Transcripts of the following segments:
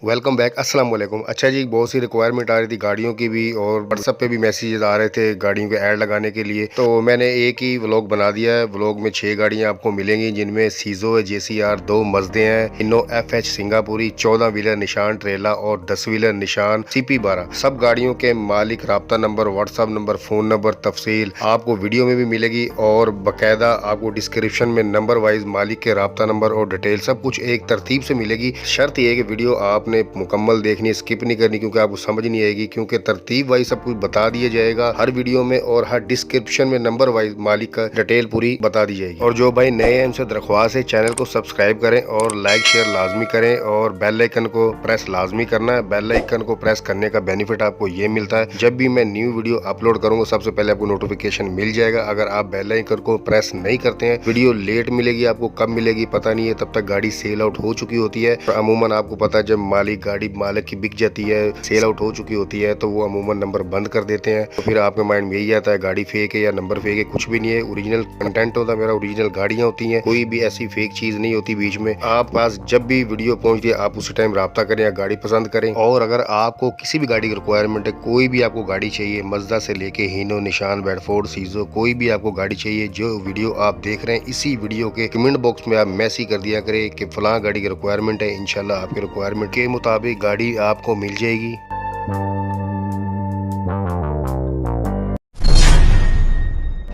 Welcome back. अस्सलाम वालेकुम। अच्छा जी, बहुत सी रिक्वायरमेंट आ रही थी गाड़ियों की भी और व्हाट्सएप पे भी मैसेजेस आ रहे थे गाड़ियों के ऐड लगाने के लिए, तो मैंने एक ही व्लॉग बना दिया है। व्लॉग में 6 गाड़ियां आपको मिलेंगी, जिनमें सीजो है, JCR, 2 मजदे हैं, इनो FH सिंगापुरी, 14 व्हीलर निशान ट्रेला और 10 व्हीलर निशान CP12। सब गाड़ियों के मालिक, राब्ता number, WhatsApp number, phone number, तफसील आपको वीडियो में भी मिलेगी और बाकायदा आपको डिस्क्रिप्शन में नंबर वाइज मालिक के राब्ता नंबर और डिटेल सब कुछ एक तरतीब से मिलेगी। शर्त यह है कि वीडियो आपने मुकम्मल देखनी है, स्किप नहीं करनी, क्योंकि आपको समझ नहीं आएगी, क्योंकि तरतीब वाइज सब कुछ बता दिया जाएगा हर वीडियो में और हर डिस्क्रिप्शन में नंबर वाइज मालिक का डिटेल पूरी बता दी जाएगी। और जो भाई नए हैं उनसे दरख्वास्त है चैनल को सब्सक्राइब करें और लाइक शेयर लाजमी करें और बेल आइकन को प्रेस लाजमी करना है। बेल आइकन को प्रेस करने का बेनिफिट आपको ये मिलता है, जब भी मैं न्यू वीडियो अपलोड करूंगा सबसे पहले आपको नोटिफिकेशन मिल जाएगा। अगर आप बेल आइकन को प्रेस नहीं करते हैं वीडियो लेट मिलेगी, आपको कब मिलेगी पता नहीं है, तब तक गाड़ी सेल आउट हो चुकी होती है। तो अमूमन आपको पता है जब गाड़ी मालिक की बिक जाती है, सेल आउट हो चुकी होती है, तो वो अमूमन नंबर बंद कर देते हैं। तो फिर आपके माइंड में यही आता है गाड़ी फेक है या नंबर फेक है। कुछ भी नहीं है, ओरिजिनल कंटेंट होता है मेरा, ओरिजिनल गाड़ियां होती हैं, कोई भी ऐसी फेक चीज नहीं होती बीच में। आप पास जब भी वीडियो पहुंचती है आप उसी टाइम राब्ता करें या गाड़ी पसंद करें। और अगर आपको किसी भी गाड़ी की रिक्वायरमेंट है, कोई भी आपको गाड़ी चाहिए, मजदा से लेके हीनो, निशान, बेडफोर्ड, सीजो, कोई भी आपको गाड़ी चाहिए, जो वीडियो आप देख रहे हैं इसी वीडियो के कमेंट बॉक्स में आप मैसेज कर दिया करें कि फलां गाड़ी की रिक्वायरमेंट है। इंशाल्लाह आपके रिक्वायरमेंट के मुताबिक गाड़ी आपको मिल जाएगी।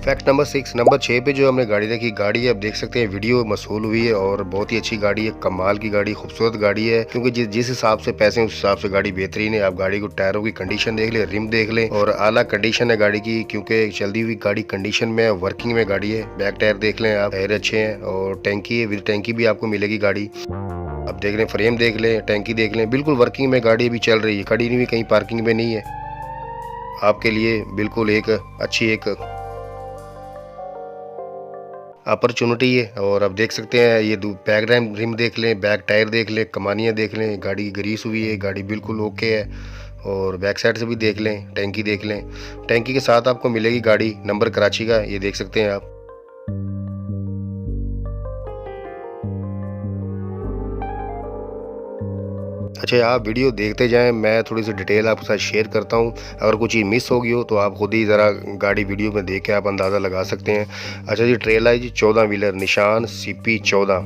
फैक्ट नंबर 6, नंबर 6 पे जो हमने गाड़ी देखी, गाड़ी आप देख सकते हैं वीडियो मसूल हुई है और बहुत ही अच्छी गाड़ी है, कमाल की गाड़ी, खूबसूरत गाड़ी है, क्योंकि जिस हिसाब से पैसे उस हिसाब से गाड़ी बेहतरीन है। आप गाड़ी को टायरों की कंडीशन देख लें, रिम देख लें और आला कंडीशन है गाड़ी की, क्योंकि चलती हुई गाड़ी कंडीशन में, वर्किंग में गाड़ी है। बैक टायर देख लें आप, टायर अच्छे हैं और टैंकी है, विद टैंकी भी आपको मिलेगी गाड़ी। अब देख लें, फ्रेम देख लें, टैंकी देख लें, बिल्कुल वर्किंग में गाड़ी भी चल रही है, खड़ी नहीं हुई कहीं पार्किंग में नहीं है। आपके लिए बिल्कुल एक अच्छी एक अपॉर्चुनिटी है। और आप देख सकते हैं ये बैक रिम देख लें, बैक टायर देख लें, कमानियाँ देख लें, गाड़ी ग्रीस हुई है, गाड़ी बिल्कुल ओके है। और बैक साइड से भी देख लें, टैंकी देख लें, टैंकी के साथ आपको मिलेगी गाड़ी, नंबर कराची का, ये देख सकते हैं आप। अच्छा, आप वीडियो देखते जाएं, मैं थोड़ी सी डिटेल आपके साथ शेयर करता हूं। अगर कुछ चीज़ मिस हो गई हो तो आप खुद ही ज़रा गाड़ी वीडियो में देख के आप अंदाज़ा लगा सकते हैं। अच्छा जी, ट्रेला है जी, 14 व्हीलर निशान CP14,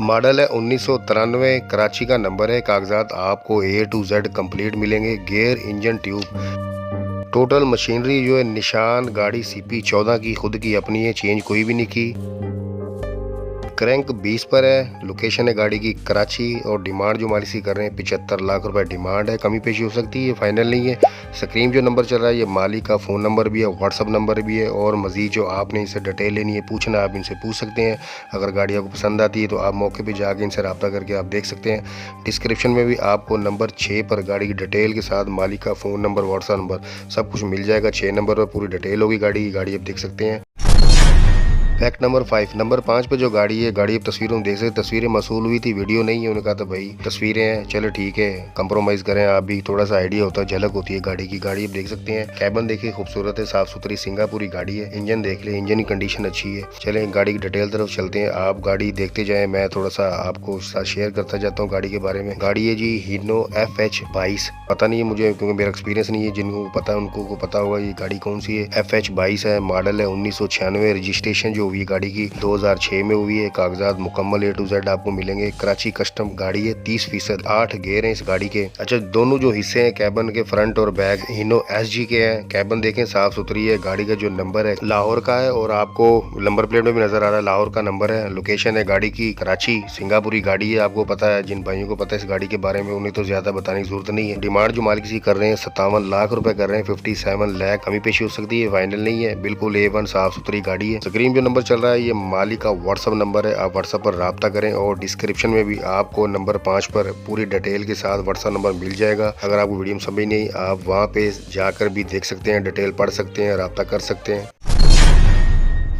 मॉडल है 1993, कराची का नंबर है। कागजात आपको A to Z कंप्लीट मिलेंगे, gear, engine, tube, total machinery जो है निशान गाड़ी CP14 की खुद की अपनी है, चेंज कोई भी नहीं की। क्रैंक 20 पर है, लोकेशन है गाड़ी की कराची और डिमांड जो मालिक सी कर रहे हैं 75 लाख रुपए डिमांड है। कमी पेशी हो सकती है, फाइनल नहीं है। स्क्रीन जो नंबर चल रहा है ये मालिक का फ़ोन नंबर भी है, व्हाट्सअप नंबर भी है और मज़ीद जो आपने इनसे डिटेल लेनी है, पूछना, आप इनसे पूछ सकते हैं। अगर गाड़ी आपको पसंद आती है तो आप मौके पर जाके इनसे रब्ता करके आप देख सकते हैं। डिस्क्रिप्शन में भी आपको नंबर 6 पर गाड़ी की डिटेल के साथ मालिक का फ़ोन नंबर, व्हाट्सअप नंबर सब कुछ मिल जाएगा। 6 नंबर पर पूरी डिटेल होगी गाड़ी की, गाड़ी आप देख सकते हैं। फैक्ट नंबर 5, नंबर 5 पे जो गाड़ी है, गाड़ी आप तस्वीरों में देख सकते, तस्वीरें मसूल हुई थी, वीडियो नहीं है। उन्होंने कहा था भाई तस्वीरें हैं, चलो ठीक है, कंप्रोमाइज़ करें, आप भी थोड़ा सा आइडिया होता है, झलक होती है गाड़ी की। गाड़ी आप देख सकते हैं, कैबन देखिए खूबसूरत है, साफ सुथरी सिंगापुरी गाड़ी है। इंजन देख ले, इंजन की कंडीशन अच्छी है। चलें गाड़ी की डिटेल तरफ चलते हैं, आप गाड़ी देखते जाएँ, मैं थोड़ा सा आपको साथ शेयर करता जाता हूँ गाड़ी के बारे में। गाड़ी है जी हीनो FH22, पता नहीं है मुझे क्योंकि मेरा एक्सपीरियंस नहीं है, जिनको पता है उनको पता होगा ये गाड़ी कौन सी है। FH22 है, मॉडल है 1996, रजिस्ट्रेशन जो हुई गाड़ी की 2006 में हुई है। कागजात मुकम्मल A to Z आपको मिलेंगे। कराची कस्टम गाड़ी है, 30%, 8 गेयर हैं इस गाड़ी के। अच्छा, दोनों जो हिस्से हैं कैबन के, फ्रंट और बैक, हीनो SG के हैं। कैबन देखें साफ सुथरी है। गाड़ी का जो नंबर है लाहौर का है और आपको नंबर प्लेट में भी नजर आ रहा है लाहौर का नंबर है। लोकेशन है गाड़ी की कराची, सिंगापुरी गाड़ी है। आपको पता है, जिन भाइयों को पता है इस गाड़ी के बारे में उन्हें तो ज्यादा बताने की जरूरत नहीं है। डिमांड जो मालिक सी कर रहे हैं 57 लाख रुपए कर रहे हैं, 57 लाख, कमी पेशी हो सकती है, फाइनल नहीं है। बिल्कुल A1 साफ सुथरी गाड़ी है। स्क्रीन जो नंबर चल रहा है ये मालिक का व्हाट्सअप नंबर है, आप व्हाट्सअप पर रब्ता करें और डिस्क्रिप्शन में भी आपको नंबर 5 पर पूरी डिटेल के साथ व्हाट्सअप नंबर मिल जाएगा। अगर आपको वीडियो में समझ नहीं, आप वहाँ पे जाकर भी देख सकते हैं, डिटेल पढ़ सकते हैं, रब्ता कर सकते हैं।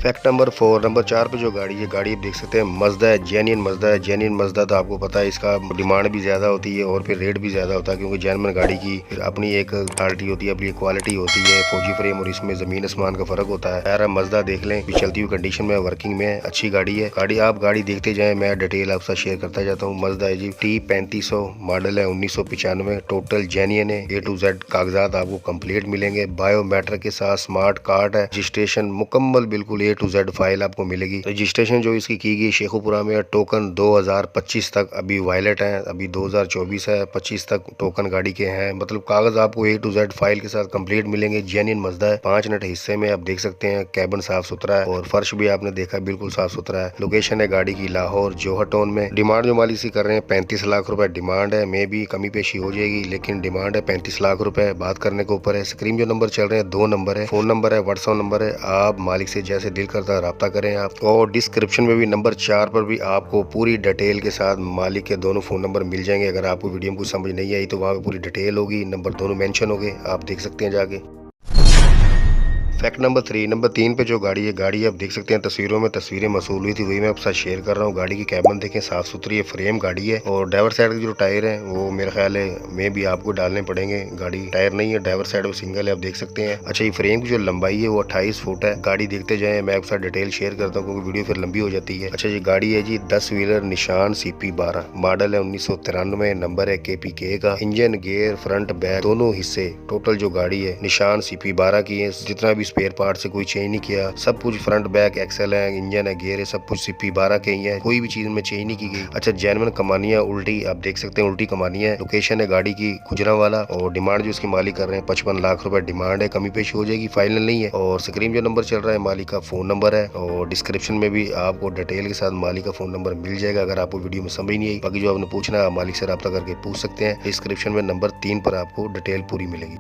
फैक्ट नंबर 4, नंबर 4 पे जो गाड़ी है, गाड़ी आप देख सकते हैं मज़दा है, जेन्युइन मज़दा है। जेन्युइन मज़दा तो आपको पता है इसका डिमांड भी ज़्यादा होती है और फिर रेट भी ज़्यादा होता है, क्योंकि जेन्युइन गाड़ी की फिर अपनी एक क्वालिटी होती है, अपनी क्वालिटी होती है। फौजी फ्रेम और इसमें ज़मीन आसमान का फ़र्क होता है। यार आप मज़दा देख लें, चलती हुई कंडीशन में, वर्किंग में अच्छी गाड़ी है। आप गाड़ी देखते जाएँ, मैं डिटेल आपसे शेयर करता जाता हूँ। मज़दा है जी T3500 मॉडल है, 1995, टोटल जेन्युइन है। A to Z कागजात आपको कंप्लीट मिलेंगे, बायोमेट्रिक के साथ, स्मार्ट कार्ड है, रजिस्ट्रेशन मुकम्मल बिल्कुल A to Z फाइल आपको मिलेगी। रजिस्ट्रेशन जो इसकी की गई शेखुपुरा में, टोकन 2025 तक अभी वायलेट है, अभी 2024 है, 25 तक टोकन गाड़ी के हैं। मतलब कागज आपको A to Z फाइल के साथ कंप्लीट मिलेंगे। जेन्युइन मज़दा है। 5 नट हिस्से में आप देख सकते हैं, कैबिन साफ सुथरा है और फर्श भी आपने देखा बिल्कुल साफ सुथरा है। लोकेशन है गाड़ी की लाहौर जोहर टाउन में। डिमांड जो मालिक से कर रहे हैं 35 लाख रुपए डिमांड है। मे भी कमी पेशी हो जाएगी, लेकिन डिमांड है 35 लाख रुपए। बात करने के ऊपर है। स्क्रीन जो नंबर चल रहे हैं 2 नंबर है, फोन नंबर है, व्हाट्सएप नंबर है। आप मालिक से जैसे दिल करता है रब्ता करें आप। और डिस्क्रिप्शन में भी नंबर 4 पर भी आपको पूरी डिटेल के साथ मालिक के दोनों फोन नंबर मिल जाएंगे। अगर आपको वीडियो में कुछ समझ नहीं आई तो वहाँ पे पूरी डिटेल होगी, नंबर दोनों मेंशन होंगे, आप देख सकते हैं जाके। फैक्ट नंबर 3, नंबर 3 पे जो गाड़ी है, गाड़ी आप देख सकते हैं तस्वीरों में, तस्वीरें मसूल हुई थी वही मैं आपके साथ शेयर कर रहा हूँ। गाड़ी की कैबिन देखें, साफ सुथरी है, फ्रेम गाड़ी है। और ड्राइवर साइड के जो टायर हैं वो मेरा ख्याल है में भी आपको डालने पड़ेंगे। गाड़ी टायर नहीं है, ड्राइवर साइड में सिंगल है, आप देख सकते हैं। अच्छा, ये फ्रेम की जो लंबाई है वो 28 फुट है। गाड़ी देखते जाए, मैं आपके साथ डिटेल शेयर करता हूँ क्योंकि वीडियो फिर लंबी हो जाती है। अच्छा, ये गाड़ी है जी 10 व्हीलर निशान CP12, मॉडल है 1993, नंबर है KPK का। इंजन, गेयर, फ्रंट बैक दोनों हिस्से टोटल जो गाड़ी है निशान CP12 की है। जितना भी स्पेयर पार्ट से कोई चेंज नहीं किया, सब कुछ फ्रंट बैक एक्सेल है, इंजन है, गेयर है, सब कुछ CP12 के ही है, कोई भी चीज में चेंज नहीं की गई। अच्छा, जेन्युइन कमानियां उल्टी आप देख सकते हैं, उल्टी कमानियां है। लोकेशन है गाड़ी की गुजरांवाला और डिमांड जो इसकी मालिक कर रहे हैं 55 लाख रुपए डिमांड है। कमी पेशी हो जाएगी, फाइनल नहीं है। और स्क्रीन जो नंबर चल रहा है मालिक का फोन नंबर है और डिस्क्रिप्शन में भी आपको डिटेल के साथ मालिक का फोन नंबर मिल जाएगा। अगर आपको वीडियो में समझ नहीं आई, बाकी जो आपने पूछना है मालिक से रब्ता करके पूछ सकते हैं। डिस्क्रिप्शन में नंबर 3 पर आपको डिटेल पूरी मिलेगी।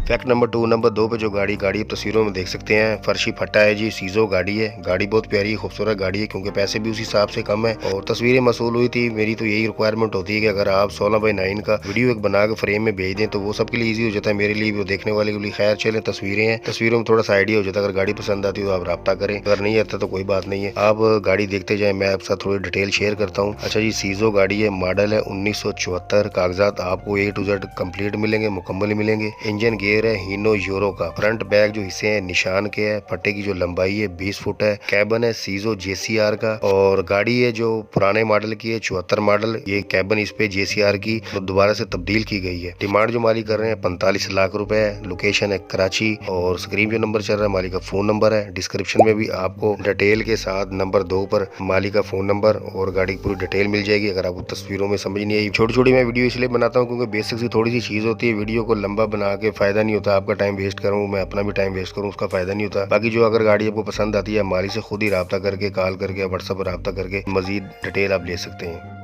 फैक्ट नंबर 2, नंबर 2 पे जो गाड़ी आप तस्वीरों में देख सकते हैं, फर्शी फट्टा है जी, सीजो गाड़ी है। गाड़ी बहुत प्यारी खूबसूरत गाड़ी है, क्योंकि पैसे भी उस हिसाब से कम है और तस्वीरें मसूल हुई थी। मेरी तो यही रिक्वायरमेंट होती है कि अगर आप 16:9 का वीडियो एक बना के फ्रेम में भेज दें तो वो सबके लिए ईजी हो जाता है, मेरे लिए भी, देखने वाले के लिए। खैर चलें, तस्वीरें हैं, तस्वीरों में थोड़ा सा आइडिया हो जाता है। अगर गाड़ी पसंद आती है तो आप रब्ता करें, अगर नहीं आता तो कोई बात नहीं है। आप गाड़ी देखते जाए, मैं आपके साथ थोड़ी डिटेल शेयर करता हूँ। अच्छा जी, सीजो गाड़ी है, मॉडल है 1974, कागजात आपको A to Z कंप्लीट मिलेंगे, मुकम्मल मिलेंगे। इंजन, गेयर है हीनो यूरो का। फ्रंट बैक जो हिस्से हैं निशान के है। फट्टे की जो लंबाई है 20 फुट है। कैबिन है सीजो JCR का और गाड़ी है जो पुराने मॉडल की है, 74 मॉडल। ये कैबिन इस पे JCR की तो दोबारा से तब्दील की गई है। डिमांड जो मालिक कर रहे हैं 45 लाख रुपए है। लोकेशन है कराची और स्क्रीन जो नंबर चल रहा है मालिक का फोन नंबर है। डिस्क्रिप्शन में भी आपको डिटेल के साथ नंबर 2 पर मालिक का फोन नंबर और गाड़ी की पूरी डिटेल मिल जाएगी। अगर आपको तस्वीरों में समझ नहीं आई, छोटी छोटी मैं वीडियो इसलिए बनाता हूँ क्योंकि बेसिक सी थोड़ी सी चीज होती है। वीडियो को लंबा बना के फायदा नहीं होता, आपका टाइम वेस्ट करूँ, मैं अपना भी टाइम वेस्ट करूँ, उसका फायदा नहीं होता। बाकी जो अगर गाड़ी आपको पसंद आती है, मालिक से खुद ही रब्ता करके, कॉल करके, व्हाट्सएप पर रब्ता करके मजीद डिटेल आप ले सकते हैं।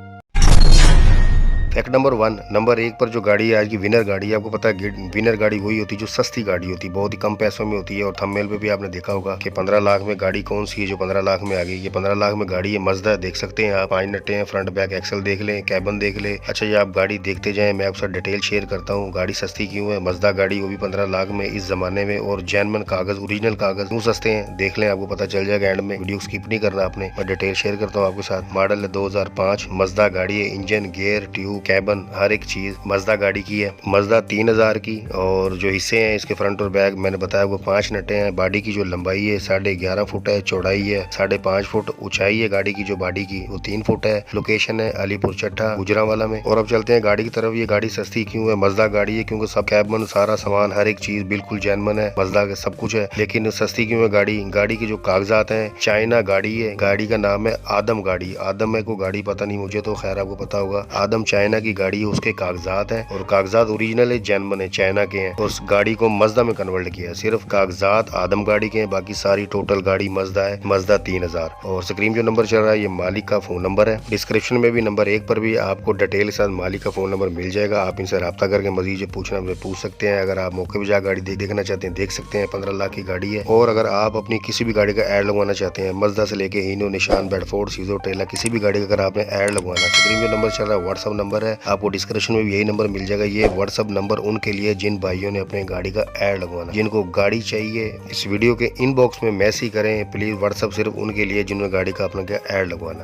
फैक्ट नंबर 1, नंबर 1 पर जो गाड़ी है आज की विनर गाड़ी है। आपको पता है विनर गाड़ी वही होती है जो सस्ती गाड़ी होती है, बहुत ही कम पैसों में होती है। और थंबनेल पे भी आपने देखा होगा कि 15 लाख में गाड़ी कौन सी है जो 15 लाख में आ गई। ये 15 लाख में गाड़ी है, मज़दा देख सकते हैं आप, 5 नट्टे हैं, फ्रंट बैक एक्सल देख लें, कैबिन देख लें। अच्छा, ये आप गाड़ी देखते जाएं, मैं आपके साथ डिटेल शेयर करता हूँ। गाड़ी सस्ती क्यों है, मज़दा गाड़ी वो भी 15 लाख में इस जमाने में, और जेन्युइन कागज, ओरिजिनल कागज क्यों सस्ते हैं देख लें, आपको पता चल जाएगा एंड में। वीडियो स्किप नहीं करना आपने, मैं डिटेल शेयर करता हूँ आपके साथ। मॉडल है 2005, मज़दा गाड़ी है। इंजन, गेयर, ट्यूब, कैबिन हर चीज मज़दा गाड़ी की है। मज़दा 3000 की और जो हिस्से हैं इसके फ्रंट और बैक मैंने बताया वो 5 नटे हैं। बॉडी की जो लंबाई है 11.5 फुट है, चौड़ाई है 5.5 फुट, ऊंचाई है गाड़ी की जो बॉडी की वो 3 फुट है। लोकेशन है अलीपुर चट्टा गुजरांवाला में। और अब चलते हैं गाड़ी की तरफ। ये गाड़ी सस्ती क्यों है, मज़दा गाड़ी है क्योंकि सब कैबिन, सारा सामान, हर एक चीज बिल्कुल जेन्युइन है, मज़दा के सब कुछ है। लेकिन सस्ती क्यों है गाड़ी, गाड़ी के जो कागजात हैं, चाइना गाड़ी है। गाड़ी का नाम है आदम गाड़ी। आदम है को गाड़ी पता नहीं मुझे, तो खैर आपको पता होगा। आदम चाइना की गाड़ी है, उसके कागजात हैं और कागजात ओरिजिनल है, जेन्युइन है, चाइना के हैं। और उस गाड़ी को मज़दा में कन्वर्ट किया है। सिर्फ कागजात आदम गाड़ी के हैं, बाकी सारी टोटल गाड़ी मज़दा है, मज़दा 3000। और स्क्रीन जो नंबर चल रहा है ये मालिक का फोन नंबर है। डिस्क्रिप्शन में भी नंबर 1 पर भी आपको डिटेल के साथ मालिक का फोन नंबर मिल जाएगा। आप इनसे रब्ता करके मजीद जो पूछना है पूछ सकते हैं। अगर आप मौके पर जा गाड़ी देखना चाहते हैं देख सकते हैं, 15 लाख की गाड़ी है। और अगर आप अपनी किसी भी गाड़ी का ऐड लगवाना चाहते हैं, मज़दा से लेके हीनो, निशान, बेडफोर्ड, सीजो, टेला, किसी भी गाड़ी का अगर आपने ऐड लगवाना, स्क्रीन जो नंबर चल रहा है व्हाट्सएप नंबर नंबर है, आपको डिस्क्रिप्शन में भी यही नंबर मिल जाएगा। ये व्हाट्सअप नंबर उनके लिए जिन भाइयों ने अपने गाड़ी का ऐड लगवाना, जिनको गाड़ी चाहिए इस वीडियो के इनबॉक्स में मैसेज करें प्लीज। व्हाट्सअप सिर्फ उनके लिए जिन्होंने गाड़ी का अपना ऐड लगवाना।